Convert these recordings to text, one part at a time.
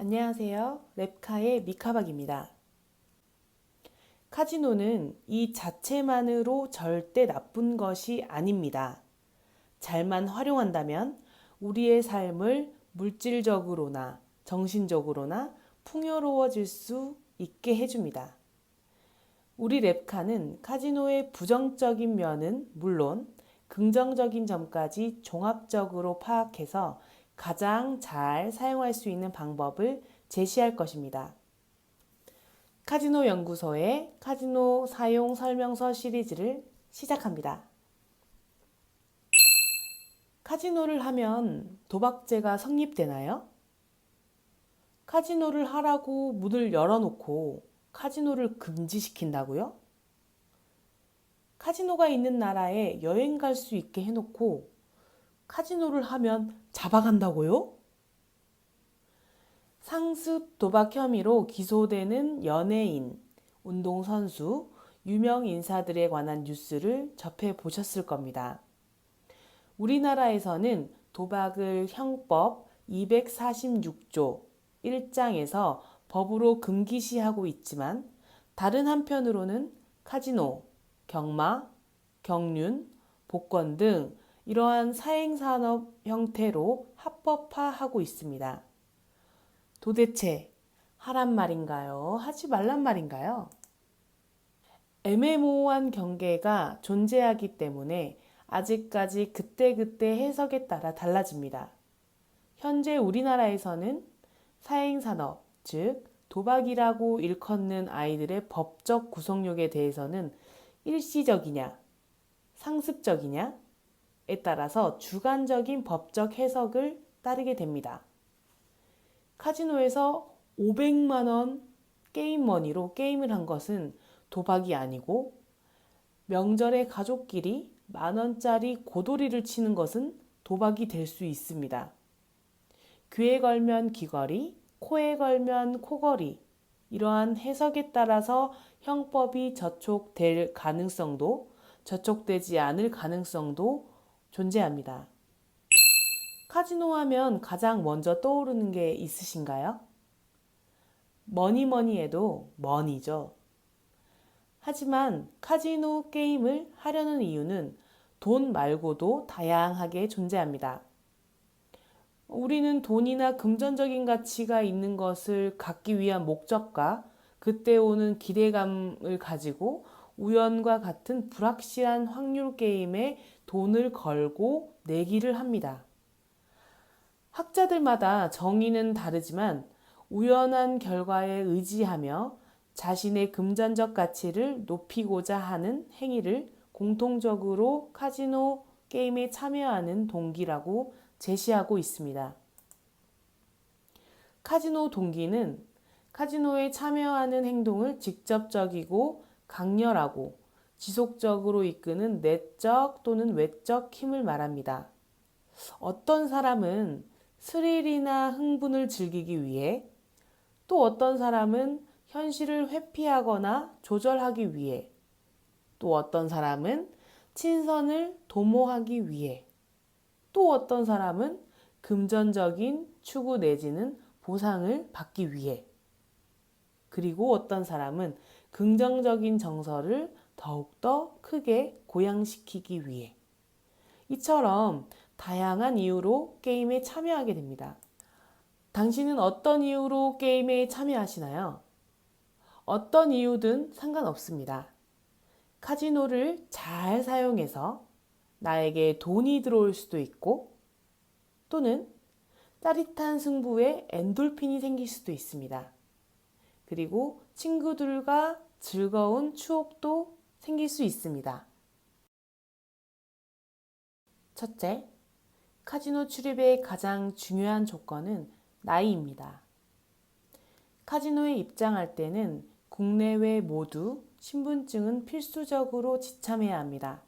안녕하세요. 랩카의 미카박입니다. 카지노는 이 자체만으로 절대 나쁜 것이 아닙니다. 잘만 활용한다면 우리의 삶을 물질적으로나 정신적으로나 풍요로워질 수 있게 해줍니다. 우리 랩카는 카지노의 부정적인 면은 물론 긍정적인 점까지 종합적으로 파악해서 가장 잘 사용할 수 있는 방법을 제시할 것입니다. 카지노 연구소의 카지노 사용 설명서 시리즈를 시작합니다. 카지노를 하면 도박죄가 성립되나요? 카지노를 하라고 문을 열어놓고 카지노를 금지시킨다고요? 카지노가 있는 나라에 여행 갈 수 있게 해놓고 카지노를 하면 잡아간다고요? 상습 도박 혐의로 기소되는 연예인, 운동선수, 유명 인사들에 관한 뉴스를 접해 보셨을 겁니다. 우리나라에서는 도박을 형법 246조 1장에서 법으로 금기시하고 있지만 다른 한편으로는 카지노, 경마, 경륜, 복권 등 이러한 사행산업 형태로 합법화하고 있습니다. 도대체 하란 말인가요? 하지 말란 말인가요? 애매모호한 경계가 존재하기 때문에 아직까지 그때그때 해석에 따라 달라집니다. 현재 우리나라에서는 사행산업, 즉 도박이라고 일컫는 아이들의 법적 구속력에 대해서는 일시적이냐, 상습적이냐에 따라서 주관적인 법적 해석을 따르게 됩니다. 카지노에서 500만 원 게임 머니로 게임을 한 것은 도박이 아니고 명절에 가족끼리 10,000원짜리 고돌이를 치는 것은 도박이 될 수 있습니다. 귀에 걸면 귀걸이, 코에 걸면 코걸이 이러한 해석에 따라서 형법이 저촉될 가능성도 저촉되지 않을 가능성도 존재합니다. 카지노 하면 가장 먼저 떠오르는 게 있으신가요? 뭐니 해도 머니죠. 하지만 카지노 게임을 하려는 이유는 돈 말고도 다양하게 존재합니다. 우리는 돈이나 금전적인 가치가 있는 것을 갖기 위한 목적과 그때 오는 기대감을 가지고 우연과 같은 불확실한 확률 게임에 돈을 걸고 내기를 합니다. 학자들마다 정의는 다르지만 우연한 결과에 의지하며 자신의 금전적 가치를 높이고자 하는 행위를 공통적으로 카지노 게임에 참여하는 동기라고 제시하고 있습니다. 카지노 동기는 카지노에 참여하는 행동을 직접적이고 강렬하고 지속적으로 이끄는 내적 또는 외적 힘을 말합니다. 어떤 사람은 스릴이나 흥분을 즐기기 위해, 또 어떤 사람은 현실을 회피하거나 조절하기 위해, 또 어떤 사람은 친선을 도모하기 위해, 또 어떤 사람은 금전적인 추구 내지는 보상을 받기 위해, 그리고 어떤 사람은 긍정적인 정서를 더욱더 크게 고양시키기 위해. 이처럼 다양한 이유로 게임에 참여하게 됩니다. 당신은 어떤 이유로 게임에 참여하시나요? 어떤 이유든 상관없습니다. 카지노를 잘 사용해서 나에게 돈이 들어올 수도 있고 또는 짜릿한 승부에 엔돌핀이 생길 수도 있습니다. 그리고 친구들과 즐거운 추억도 생길 수 있습니다. 첫째, 카지노 출입의 가장 중요한 조건은 나이입니다. 카지노에 입장할 때는 국내외 모두 신분증은 필수적으로 지참해야 합니다.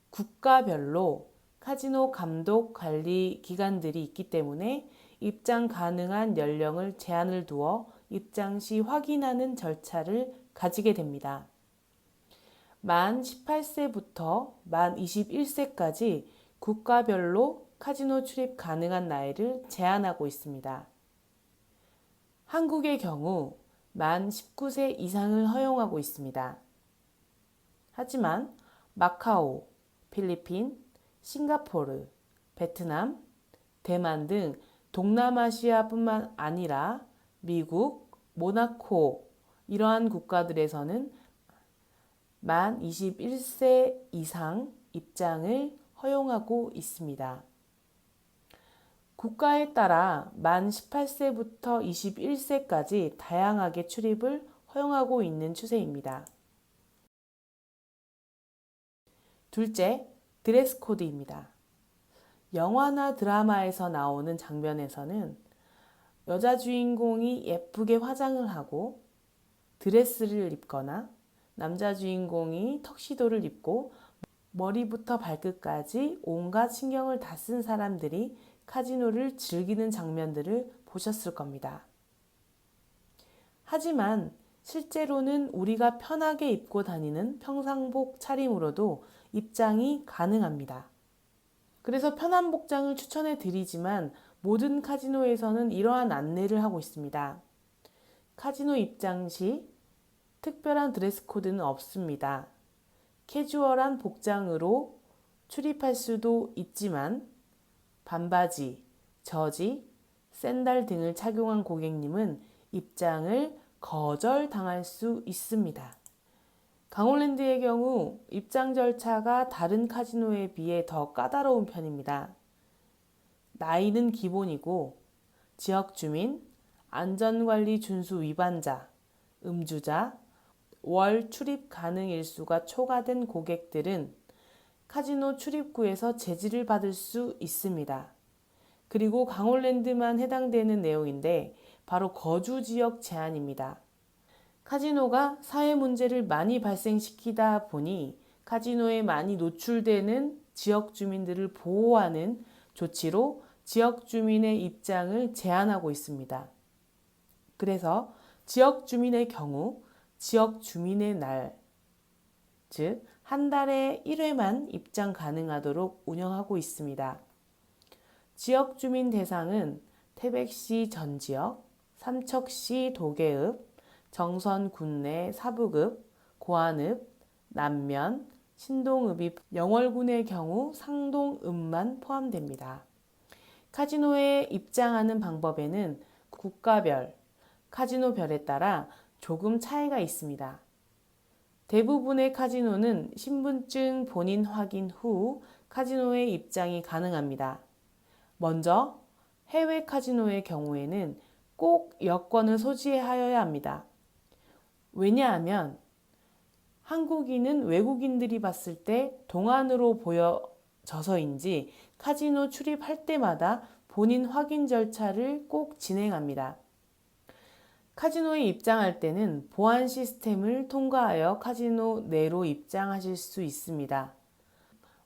국가별로 카지노 감독 관리 기관들이 있기 때문에 입장 가능한 연령을 제한을 두어 입장 시 확인하는 절차를 가지게 됩니다. 만 18세부터 만 21세까지 국가별로 카지노 출입 가능한 나이를 제한하고 있습니다. 한국의 경우 만 19세 이상을 허용하고 있습니다. 하지만 마카오, 필리핀, 싱가포르, 베트남, 대만 등 동남아시아뿐만 아니라 미국, 모나코 이러한 국가들에서는 만 21세 이상 입장을 허용하고 있습니다. 국가에 따라 만 18세부터 21세까지 다양하게 출입을 허용하고 있는 추세입니다. 둘째, 드레스 코드입니다. 영화나 드라마에서 나오는 장면에서는 여자 주인공이 예쁘게 화장을 하고 드레스를 입거나 남자 주인공이 턱시도를 입고 머리부터 발끝까지 온갖 신경을 다 쓴 사람들이 카지노를 즐기는 장면들을 보셨을 겁니다. 하지만 실제로는 우리가 편하게 입고 다니는 평상복 차림으로도 입장이 가능합니다. 그래서 편한 복장을 추천해 드리지만 모든 카지노에서는 이러한 안내를 하고 있습니다. 카지노 입장 시 특별한 드레스 코드는 없습니다. 캐주얼한 복장으로 출입할 수도 있지만 반바지, 저지, 샌들 등을 착용한 고객님은 입장을 거절당할 수 있습니다. 강홀랜드의 경우 입장 절차가 다른 카지노에 비해 더 까다로운 편입니다. 나이는 기본이고 지역 주민, 안전관리 준수 위반자, 음주자, 월 출입 가능 일수가 초과된 고객들은 카지노 출입구에서 제지를 받을 수 있습니다. 그리고 강홀랜드만 해당되는 내용인데 바로 거주 지역 제한입니다. 카지노가 사회 문제를 많이 발생시키다 보니 카지노에 많이 노출되는 지역 주민들을 보호하는 조치로 지역 주민의 입장을 제한하고 있습니다. 그래서 지역 주민의 경우 지역 주민의 날, 즉 한 달에 1회만 입장 가능하도록 운영하고 있습니다. 지역 주민 대상은 태백시 전지역, 삼척시 도계읍, 정선 군내 사북읍, 고안읍, 남면, 신동읍이 영월군의 경우 상동읍만 포함됩니다. 카지노에 입장하는 방법에는 국가별, 카지노별에 따라 조금 차이가 있습니다. 대부분의 카지노는 신분증 본인 확인 후 카지노에 입장이 가능합니다. 먼저 해외 카지노의 경우에는 꼭 여권을 소지하여야 합니다. 왜냐하면 한국인은 외국인들이 봤을 때 동안으로 보여져서인지 카지노 출입할 때마다 본인 확인 절차를 꼭 진행합니다. 카지노에 입장할 때는 보안 시스템을 통과하여 카지노 내로 입장하실 수 있습니다.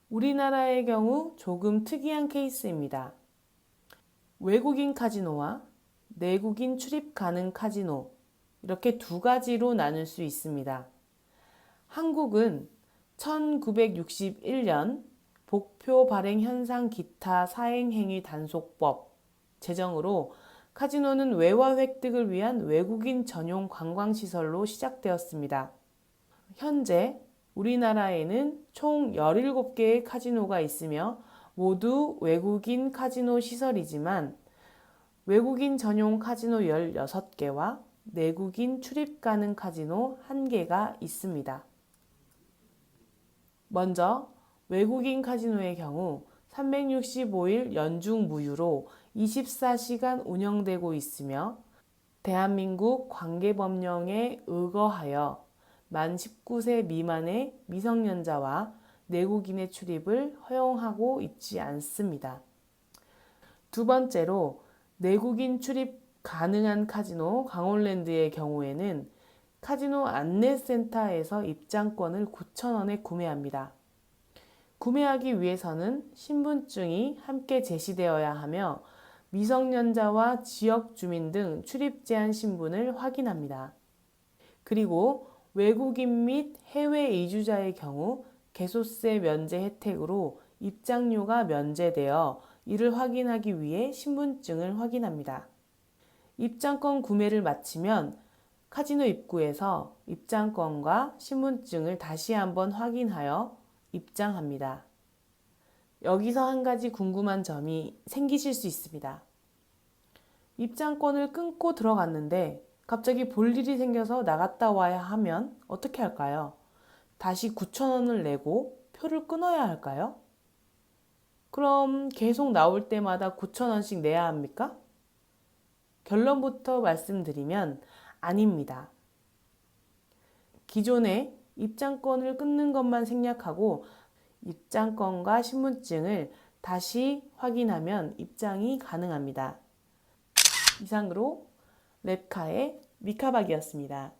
우리나라의 경우 조금 특이한 케이스입니다. 외국인 카지노와 내국인 출입 가능 카지노 이렇게 두 가지로 나눌 수 있습니다. 한국은 1961년 복표 발행 현상 기타 사행행위 단속법 제정으로 카지노는 외화 획득을 위한 외국인 전용 관광시설로 시작되었습니다. 현재 우리나라에는 총 17개의 카지노가 있으며 모두 외국인 카지노 시설이지만 외국인 전용 카지노 16개와 내국인 출입 가능 카지노 1개가 있습니다. 먼저 외국인 카지노의 경우 365일 연중 무휴로 24시간 운영되고 있으며 대한민국 관계법령에 의거하여 만 19세 미만의 미성년자와 내국인의 출입을 허용하고 있지 않습니다. 두 번째로 내국인 출입 가능한 카지노 강홀랜드의 경우에는 카지노 안내센터에서 입장권을 9,000원에 구매합니다. 구매하기 위해서는 신분증이 함께 제시되어야 하며 미성년자와 지역 주민 등 출입 제한 신분을 확인합니다. 그리고 외국인 및 해외 이주자의 경우 개소세 면제 혜택으로 입장료가 면제되어 이를 확인하기 위해 신분증을 확인합니다. 입장권 구매를 마치면 카지노 입구에서 입장권과 신분증을 다시 한번 확인하여 입장합니다. 여기서 한 가지 궁금한 점이 생기실 수 있습니다. 입장권을 끊고 들어갔는데 갑자기 볼 일이 생겨서 나갔다 와야 하면 어떻게 할까요? 다시 9,000원을 내고 표를 끊어야 할까요? 그럼 계속 나올 때마다 9,000원씩 내야 합니까? 결론부터 말씀드리면 아닙니다. 기존에 입장권을 끊는 것만 생략하고 입장권과 신분증을 다시 확인하면 입장이 가능합니다. 이상으로 랩카의 미카박이었습니다.